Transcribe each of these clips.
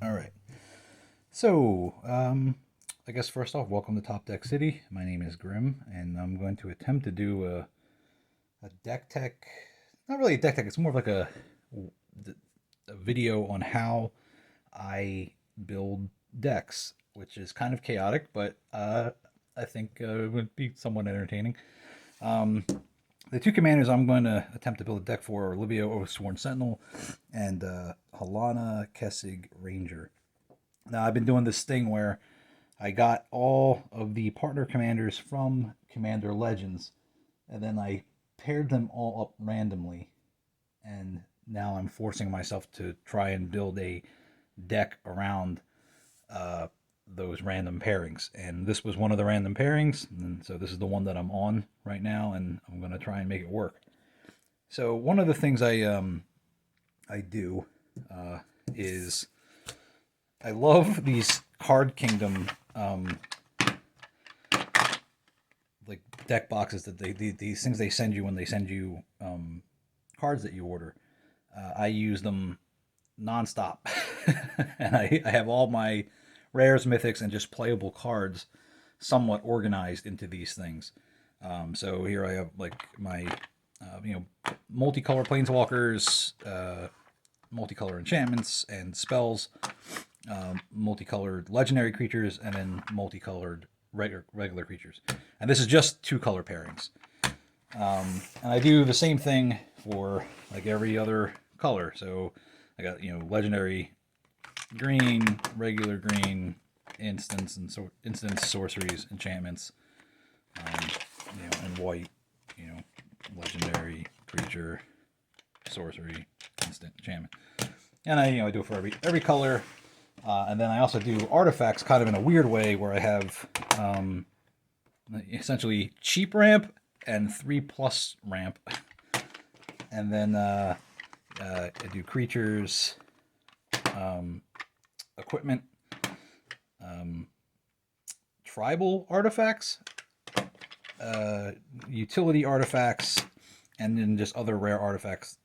All right. So, I guess first off, welcome to Top Deck City. My name is Grim, and I'm going to attempt to do a deck tech. Not really a deck tech. It's more of like a video on how I build decks, which is kind of chaotic, but I think it would be somewhat entertaining. Um, the two commanders I'm going to attempt to build a deck for are Livio, Oathsworn Sentinel, and Halana, Kessig, Ranger. Now, I've been doing this thing where I got all of the partner commanders from Commander Legends, and then I paired them all up randomly, and now I'm forcing myself to try and build a deck around uh, those random pairings. And this was one of the random pairings, and so this is the one that I'm on right now, and I'm going to try and make it work. So one of the things I do is I love these Card Kingdom like deck boxes that these things they send you when they send you cards that you order. I use them nonstop, and I have all my rares, mythics, and just playable cards somewhat organized into these things. So here I have like my multicolor planeswalkers, multicolor enchantments and spells, multicolored legendary creatures, and then multicolored regular creatures. And this is just two color pairings. And I do the same thing for like every other color. So I got legendary green, regular green, instants and instants, sorceries, enchantments, um, and white. You know, legendary creature, sorcery, instant, enchantment. And I do it for every color. And then I also do artifacts kind of in a weird way where I have essentially cheap ramp and 3+ ramp. And then I do creatures, equipment, tribal artifacts, utility artifacts, and then just other rare artifacts.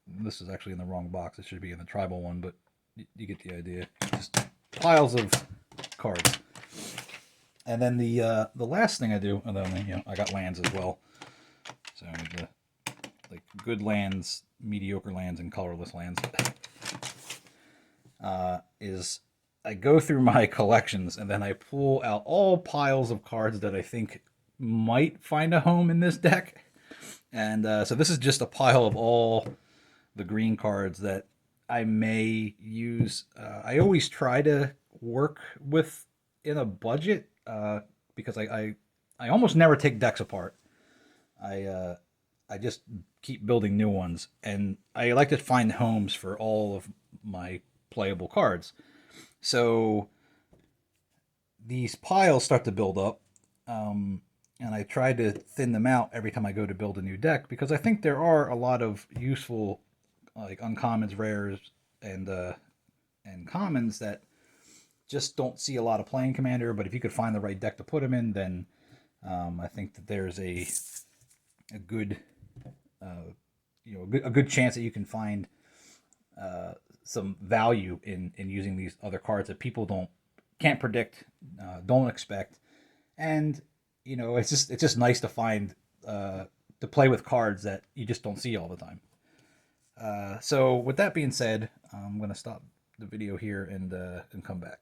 This is actually in the wrong box. It should be in the tribal one, but you get the idea. Just piles of cards. And then the last thing I do, and then I got lands as well. So the like good lands, mediocre lands, and colorless lands. Is I go through my collections and then I pull out all piles of cards that I think might find a home in this deck. And so this is just a pile of all the green cards that I may use. I always try to work with in a budget because I almost never take decks apart. I just keep building new ones, and I like to find homes for all of my playable cards. So these piles start to build up, and I try to thin them out every time I go to build a new deck because I think there are a lot of useful like uncommons, rares, and commons that just don't see a lot of playing Commander. But if you could find the right deck to put them in, then I think that there's a good a good chance that you can find some value in using these other cards that people can't predict, don't expect, and it's just nice to find to play with cards that you just don't see all the time. So with that being said, I'm gonna stop the video here and come back.